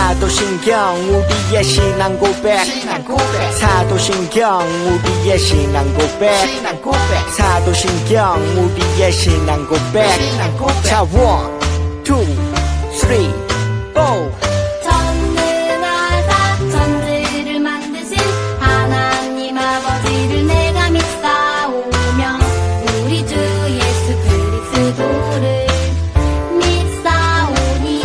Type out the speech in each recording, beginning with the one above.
사도신경 우리의 신앙 고백 사도신경 우리의 신앙 고백 사도신경 우리의 신앙 고백 자 1, 2, 3, 4 전능하사 천지를 만드신 하나님 아버지를 내가 믿사오며 우리 주 예수 그리스도를 믿사오니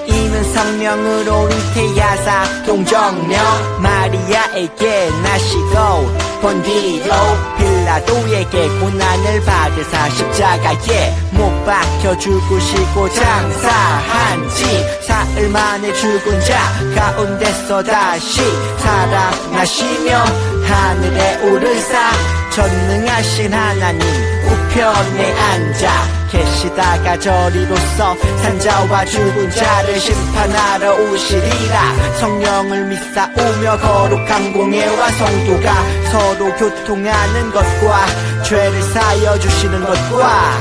이는 성령으로 잉태하사 동정녀 마리아에게 나시고 본 뒤로 빌라도에게 고난을 받으사 십자가에 못 박혀 죽으시고 장사한 지 사흘 만에 죽은 자 가운데서 다시 살아나시며 하늘에 오르사 전능하신 하나님 우편에 앉아 계시다가 저리로서 산자와 죽은 자를 심판하러 오시리라. 성령을 믿사오며 거룩한 공예와 성도가 서로 교통하는 것과 죄를 사여 주시는 것과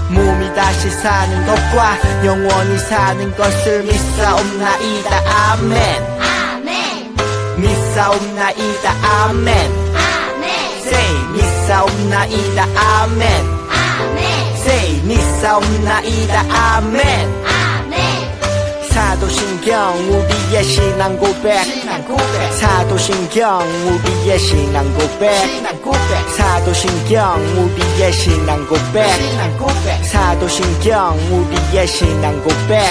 몸이 다시 사는 것과 영원히 사는 것을 믿사옵나이다. 아멘. 아멘 믿사옵나이다. 아멘. 아멘 Say 믿사옵나이다. 아멘. 아멘 Say 믿사옵나이다. 아멘. 아멘 사도신경 우리의 신앙 고백 사도신경 우리의 신앙 고백 사도신경 우리의 신앙 고백 사도신경 우리의 신앙 고백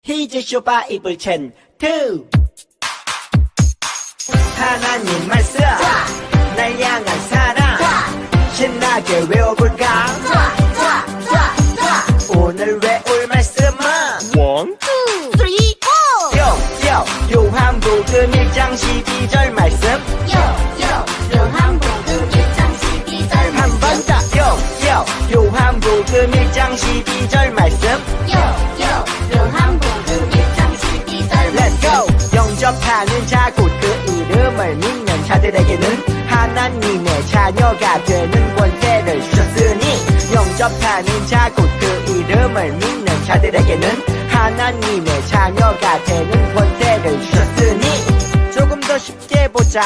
히즈쇼 바이블 챈 2 하나님 말씀 날 향한 사랑 신나게 외워볼까 오늘 외울 말씀은 1, 2, 3, 4 요한복음 1장 12절 말씀 요한복음 1장 12절 한 번 더 요한복음 1장 12절 말씀 요한복음 1장 12절 Let's go 영접하는 자 곧 그 이름을 믿는 자들에게는 하나님의 자녀가 되는 권세를 주셨으니 영접하는 자 곧 그 이름을 믿는 자들에게는 하나님의 자녀가 되는 권세를 주셨으니 조금 더 쉽게 보자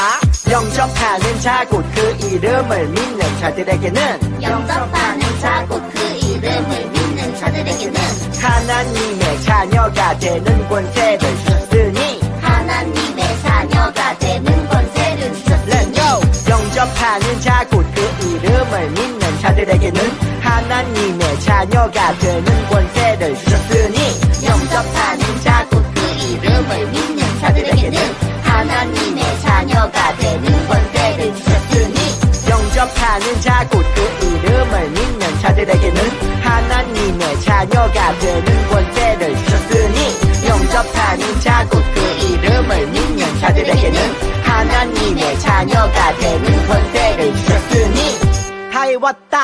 영접하는 자 곧 그 이름을 믿는 자들에게는 영접하는 자 곧 그 이름을 믿는 자들에게는 하나님의 자녀가 되는 권세를 주셨으니 하나님의 자녀가 되는 권세를 주셨으니 Let's go 영접하는 자 곧 그 이름을 믿는 자들에게는 하나님의 자녀가 되는 권세를 주셨으니 영접하는 자 곧 그 이름을 믿는 자들에게는 되게는 하나님의 자녀가 되는 권세를 주셨으니 영접하는 자 곧 그 이름을 믿는 자들에게는 하나님의 자녀가 되는 권세를 주셨으니 영접하는 자 곧 그 이름을 믿는 자들에게는 하나님의 자녀가 되는 권세를 주셨으니 다 해왔다.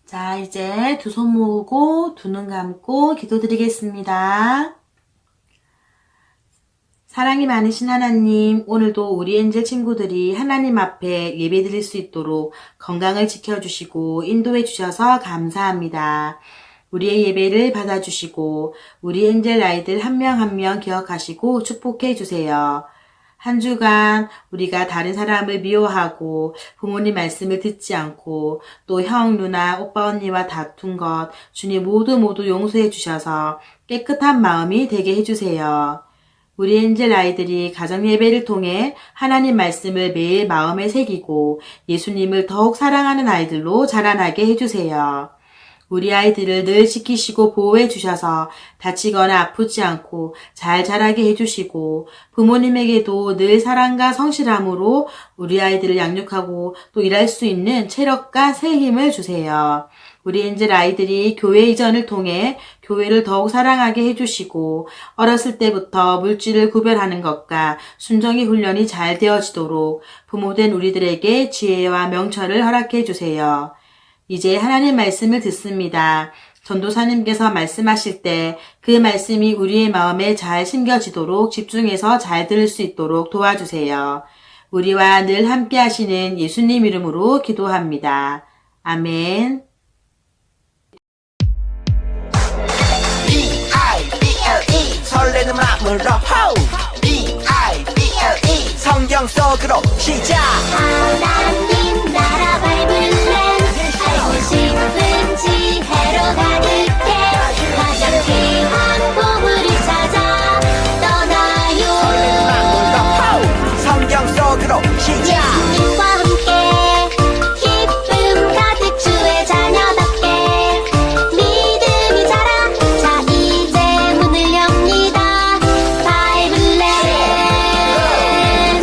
자, 이제 두 손 모으고 두 눈 감고 기도드리겠습니다. 사랑이 많으신 하나님, 오늘도 우리 엔젤 친구들이 하나님 앞에 예배드릴 수 있도록 건강을 지켜주시고 인도해 주셔서 감사합니다. 우리의 예배를 받아주시고 우리 엔젤 아이들 한 명 한 명 기억하시고 축복해 주세요. 한 주간 우리가 다른 사람을 미워하고 부모님 말씀을 듣지 않고 또 형, 누나, 오빠, 언니와 다툰 것 주님 모두 용서해 주셔서 깨끗한 마음이 되게 해주세요. 우리 엔젤 아이들이 가정 예배를 통해 하나님 말씀을 매일 마음에 새기고 예수님을 더욱 사랑하는 아이들로 자라나게 해주세요. 우리 아이들을 늘 지키시고 보호해 주셔서 다치거나 아프지 않고 잘 자라게 해주시고 부모님에게도 늘 사랑과 성실함으로 우리 아이들을 양육하고 또 일할 수 있는 체력과 새 힘을 주세요. 우리 엔젤 아이들이 교회 이전을 통해 교회를 더욱 사랑하게 해주시고 어렸을 때부터 물질을 구별하는 것과 순종의 훈련이 잘 되어지도록 부모된 우리들에게 지혜와 명철을 허락해 주세요. 이제 하나님 말씀을 듣습니다. 전도사님께서 말씀하실 때 그 말씀이 우리의 마음에 잘 심겨지도록 집중해서 잘 들을 수 있도록 도와주세요. 우리와 늘 함께 하시는 예수님 이름으로 기도합니다. 아멘. B-I-B-L-E 설레는 마음으로 B-I-B-L-E 성경 속으로 시작. 하나님 나라 바이블랜 알고 싶은 지혜로 가득해 가장 귀한 보물을 찾아 떠나요. 성경 속으로 시작. 예수님과 함께 기쁨 가득 주의 자녀답게 믿음이 자라. 자 이제 문을 엽니다. 바이블랜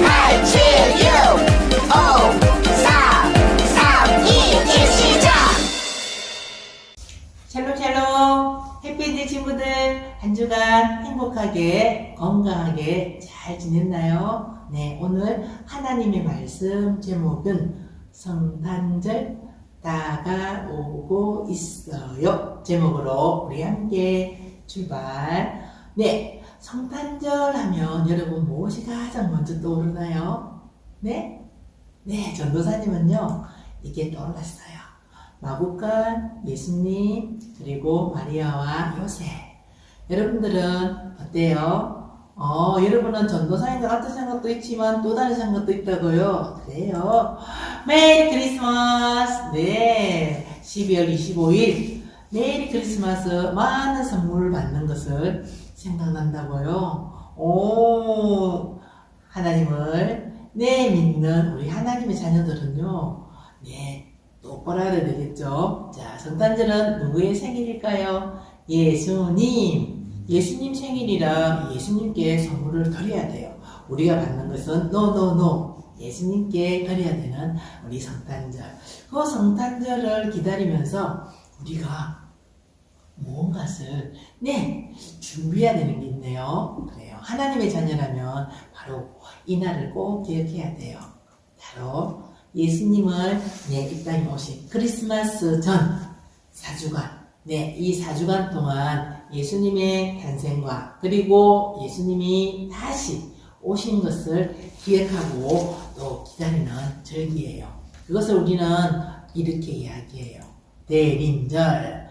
8, 7, 6, 5, 4, 3, 2, 1 시작. 샬롬 햇빛의 친구들 한 주간 행복하게 건강하게 잘 지냈나요? 네, 오늘 하나님의 말씀 제목은 성탄절 다가오고 있어요 제목으로 우리 함께 출발. 네, 성탄절 하면 여러분 무엇이 가장 먼저 떠오르나요? 네? 네, 전도사님은요 이게 떠올랐어요. 마구간 예수님 그리고 마리아와 요셉. 여러분들은 어때요? 여러분은 전도사님과 같은 생각도 있지만 또 다른 생각도 있다고요? 그래요. 메리 크리스마스. 네, 12월 25일 메리 크리스마스 많은 선물을 받는 것을 생각난다고요. 오, 하나님을 믿는 우리 하나님의 자녀들은요, 네, 똑바로 알아야 되겠죠. 자, 성탄절은 누구의 생일일까요? 예수님 생일이라 예수님께 선물을 드려야 돼요. 우리가 받는 것은 no. 예수님께 드려야 되는 우리 성탄절. 그 성탄절을 기다리면서 우리가 무언가를 준비해야 되는 게 있네요. 그래요. 하나님의 자녀라면 바로 이 날을 꼭 기억해야 돼요. 바로 예수님을 이 땅에 오신 크리스마스 전 4주간, 이 4주간 동안 예수님의 탄생과 그리고 예수님이 다시 오신 것을 기억하고 또 기다리는 절기예요. 그것을 우리는 이렇게 이야기해요. 대림절.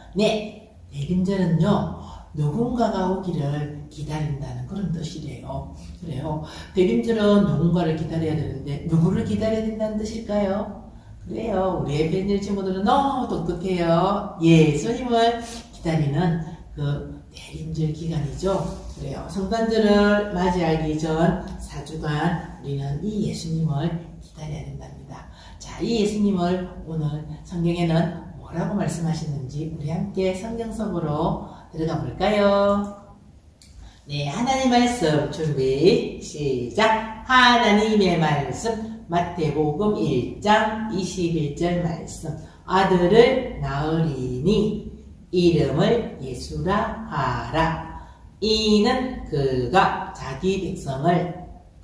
대림절은요, 누군가가 오기를 기다린다는 그런 뜻이래요. 그래요. 대림절은 누군가를 기다려야 되는데 누구를 기다려야 된다는 뜻일까요? 그래요. 우리 에벤젤 친구들은 너무 똑똑해요. 예수님을 기다리는 그 대림절 기간이죠. 그래요. 성탄절을 맞이하기 전 4주간 우리는 이 예수님을 기다려야 된답니다. 자, 이 예수님을 오늘 성경에는 뭐라고 말씀하시는지 우리 함께 성경 속으로 들어가 볼까요? 네, 하나님 말씀 준비, 시작! 하나님의 말씀, 마태복음 1장 21절 말씀. 아들을 낳으리니 이름을 예수라 하라. 이는 그가 자기 백성을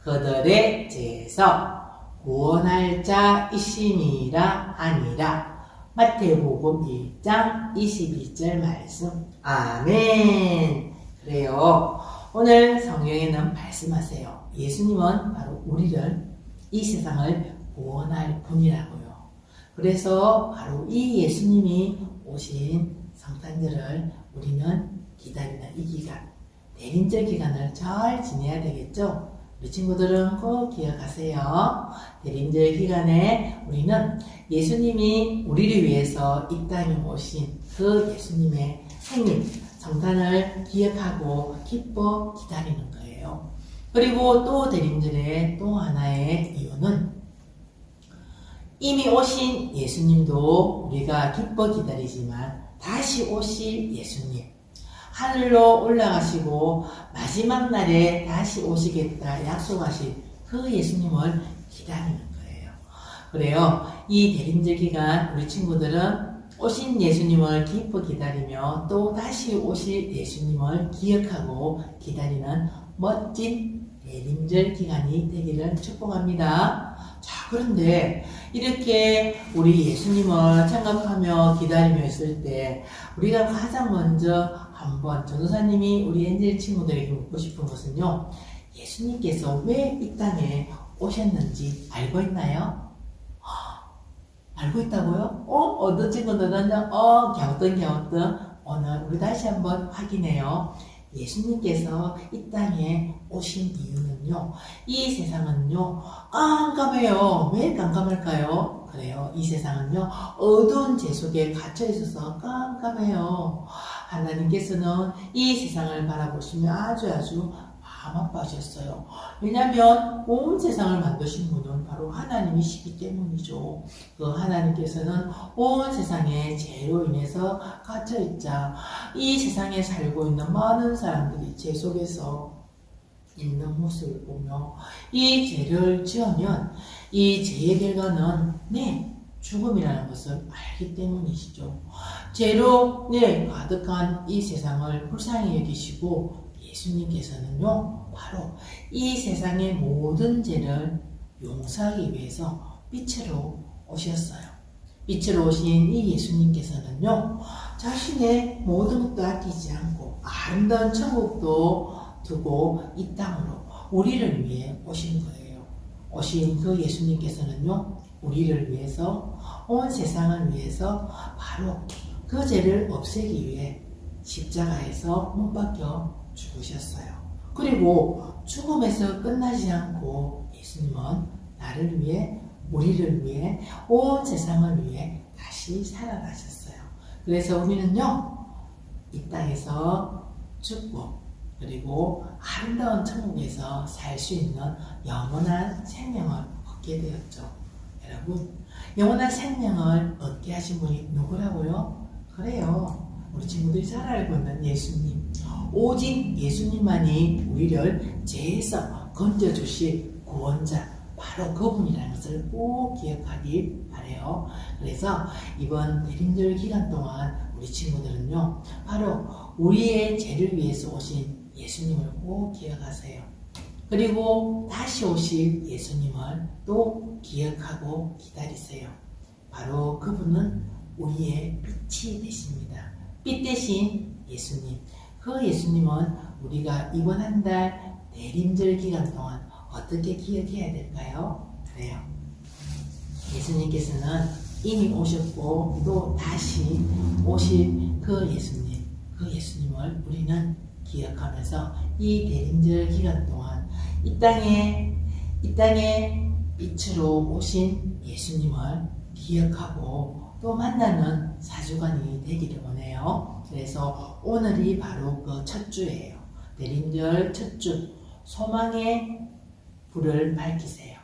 그들의 죄에서 구원할 자이심이라 하니라. 마태복음 1장 22절 말씀. 아멘. 그래요. 오늘 성경에는 말씀하세요. 예수님은 바로 우리를, 이 세상을 구원할 분이라고요. 그래서 바로 이 예수님이 오신 성탄절을 우리는 기다리는 이 기간, 대림절 기간을 잘 지내야 되겠죠? 우리 친구들은 꼭 기억하세요. 대림절 기간에 우리는 예수님이 우리를 위해서 이 땅에 오신 그 예수님의 생일, 성탄을 기억하고 기뻐 기다리는 거예요. 그리고 또 대림절의 또 하나의 이유는 이미 오신 예수님도 우리가 기뻐 기다리지만 다시 오실 예수님, 하늘로 올라가시고 마지막 날에 다시 오시겠다 약속하신 그 예수님을 기다리는 거예요. 그래요. 이 대림절 기간 우리 친구들은 오신 예수님을 기뻐 기다리며 또 다시 오실 예수님을 기억하고 기다리는 멋진 대림절 기간이 되기를 축복합니다. 자, 그런데 이렇게 우리 예수님을 생각하며 기다리며 있을 때 우리가 가장 먼저 한번 전도사님이 우리 엔젤 친구들에게 묻고 싶은 것은요, 예수님께서 왜 이 땅에 오셨는지 알고 있나요? 알고 있다고요? 어떤 친구들은 갸우뚱 오늘 우리 다시 한번 확인해요. 예수님께서 이 땅에 오신 이유는요, 이 세상은요 깜깜해요. 왜 깜깜할까요? 그래요. 이 세상은요 어두운 죄 속에 갇혀 있어서 깜깜해요. 하나님께서는 이 세상을 바라보시며 아주 마음 아파하셨어요. 왜냐하면 온 세상을 만드신 분은 바로 하나님이시기 때문이죠. 그 하나님께서는 온 세상에 죄로 인해서 갇혀있자 이 세상에 살고 있는 많은 사람들이 죄 속에서 있는 모습을 보며 이 죄를 지으면 이 죄의 결과는 죽음이라는 것을 알기 때문이시죠. 죄로 가득한 이 세상을 불쌍히 여기시고 예수님께서는요 바로 이 세상의 모든 죄를 용서하기 위해서 빛으로 오셨어요. 빛으로 오신 이 예수님께서는요 자신의 모든 것도 아끼지 않고 아름다운 천국도 두고 이 땅으로 우리를 위해 오신 거예요. 오신 그 예수님께서는요 우리를 위해서, 온 세상을 위해서 바로 그 죄를 없애기 위해 십자가에서 못 박혀 죽으셨어요. 그리고 죽음에서 끝나지 않고 예수님은 나를 위해, 우리를 위해, 온 세상을 위해 다시 살아나셨어요. 그래서 우리는요 이 땅에서 죽고 그리고 아름다운 천국에서 살 수 있는 영원한 생명을 얻게 되었죠. 여러분, 영원한 생명을 얻게 하신 분이 누구라고요? 그래요. 우리 친구들이 잘 알고 있는 예수님. 오직 예수님만이 우리를 죄에서 건져주실 구원자, 바로 그분이라는 것을 꼭 기억하기 바래요. 그래서 이번 대림절 기간 동안 우리 친구들은요 바로 우리의 죄를 위해서 오신 예수님을 꼭 기억하세요. 그리고 다시 오실 예수님을 또 기억하고 기다리세요. 바로 그분은 우리의 빛이 되십니다. 빛 대신 예수님. 그 예수님은 우리가 이번 한 달 대림절 기간 동안 어떻게 기억해야 될까요? 그래요. 예수님께서는 이미 오셨고 또 다시 오실 그 예수님, 그 예수님을 우리는 기억하면서 이 대림절 기간 동안 이 땅에 빛으로 오신 예수님을 기억하고 또 만나는 4주간이 되기를 원해요. 그래서 오늘이 바로 그 첫 주예요. 대림절 첫 주, 소망의 불을 밝히세요.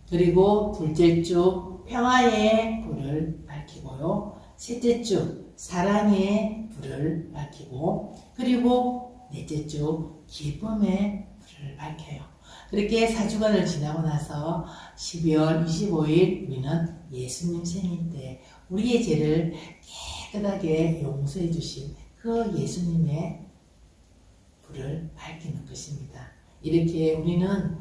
그리고 둘째 주, 평화의 불을 밝히고요. 셋째 주, 사랑의 불을 밝히고, 그리고 넷째 주 기쁨의 불을 밝혀요. 그렇게 4주간을 지나고 나서 12월 25일 우리는 예수님 생일 때 우리의 죄를 깨끗하게 용서해 주신 그 예수님의 불을 밝히는 것입니다. 이렇게 우리는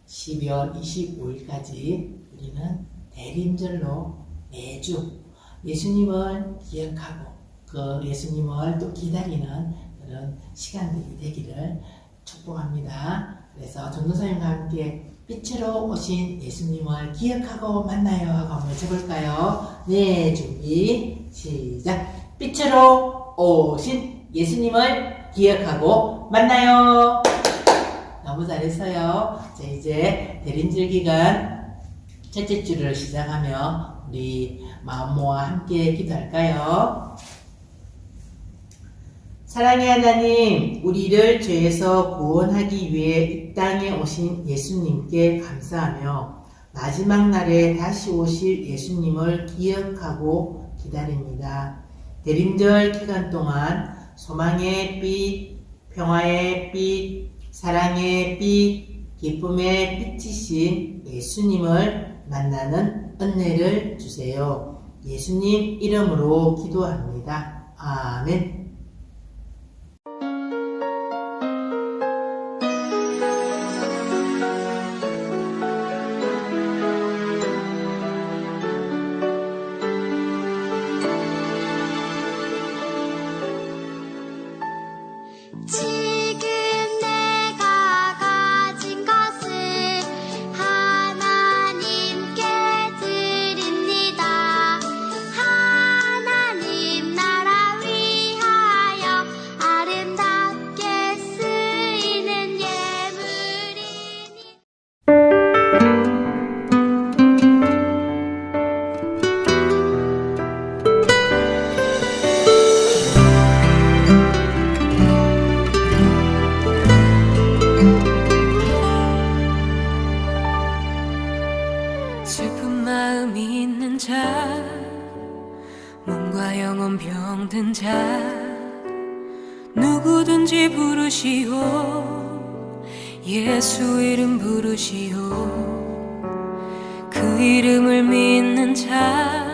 12월 25일까지 우리는 대림절로 매주 예수님을 기억하고 그 예수님을 또 기다리는 그런 시간들이 되기를 축복합니다. 그래서 전도사님과 함께 빛으로 오신 예수님을 기억하고 만나요 하고 한번 해볼까요? 네, 준비 시작. 빛으로 오신 예수님을 기억하고 만나요. 너무 잘했어요. 자, 이제 대림절 기간 첫째 주를 시작하며 우리 마음 모아 함께 기도할까요? 사랑의 하나님, 우리를 죄에서 구원하기 위해 이 땅에 오신 예수님께 감사하며 마지막 날에 다시 오실 예수님을 기억하고 기다립니다. 대림절 기간 동안 소망의 빛, 평화의 빛, 사랑의 빛, 기쁨의 빛이신 예수님을 만나는 은혜를 주세요. 예수님 이름으로 기도합니다. 아멘. 지금 내가 가진 것을 하나님께 드립니다. 하나님 나라 위하여 아름답게 쓰이는 예물이니. 슬픈 마음이 있는 자, 몸과 영혼 병든 자, 누구든지 부르시오. 예수 이름 부르시오. 그 이름을 믿는 자.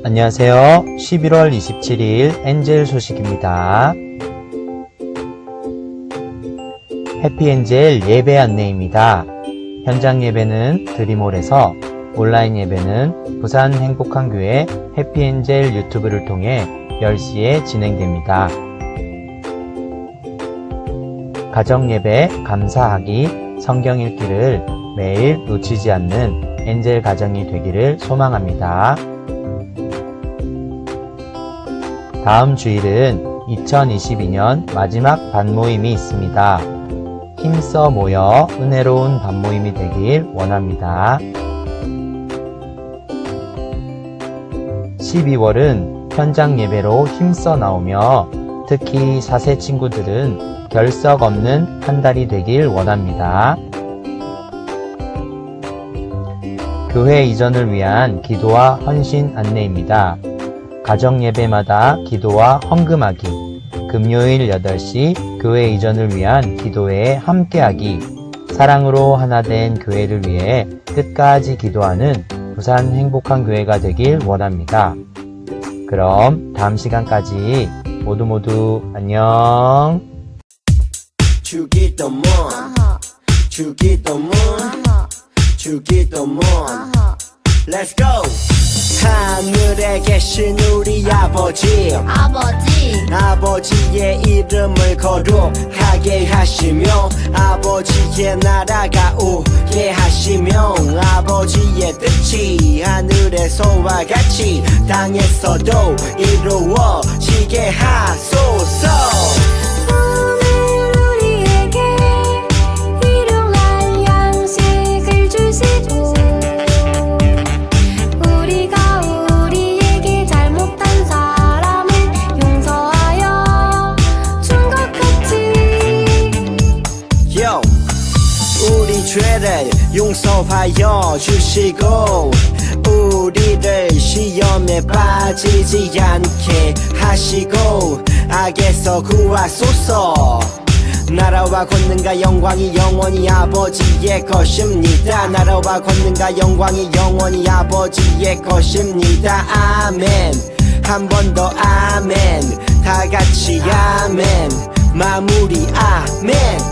안녕하세요. 11월 27일 엔젤 소식입니다. 해피엔젤 예배 안내입니다. 현장 예배는 드림홀에서, 온라인 예배는 부산 행복한교회 해피엔젤 유튜브를 통해 10시에 진행됩니다. 가정예배 감사하기 성경 읽기를 매일 놓치지 않는 엔젤 가정이 되기를 소망합니다. 다음 주일은 2022년 마지막 반모임이 있습니다. 힘써 모여 은혜로운 반모임이 되길 원합니다. 12월은 현장 예배로 힘써 나오며 특히 4세 친구들은 결석 없는 한 달이 되길 원합니다. 교회 이전을 위한 기도와 헌신 안내입니다. 가정 예배마다 기도와 헌금하기, 금요일 8시 교회 이전을 위한 기도회에 함께하기, 사랑으로 하나 된 교회를 위해 끝까지 기도하는 부산 행복한 교회가 되길 원합니다. 그럼 다음 시간까지 모두 안녕. 주기도문 주기도문 주기도문 Let's go 하늘에 계신 우리 아버지 아버지의 이름을 거룩하게 하시며 아버지의 나라가 오게 하시며 아버지의 뜻이 하늘에서와 같이 땅에서도 이루어지게 하소서. 오늘 우리에게 일용할 양식을 주시고 우리가 우리에게 잘못한 사람을 용서하여 준 것 같이 우리 죄를 용서하여 주시고 우리를 시험에 빠지지 않게 하시고 악에서 구하소서. 나라와 권능과 영광이 영원히 아버지의 것입니다. 나라와 권능과 영광이 영원히 아버지의 것입니다. 아멘. 한 번 더 아멘. 다 같이 아멘. 마무리 아멘.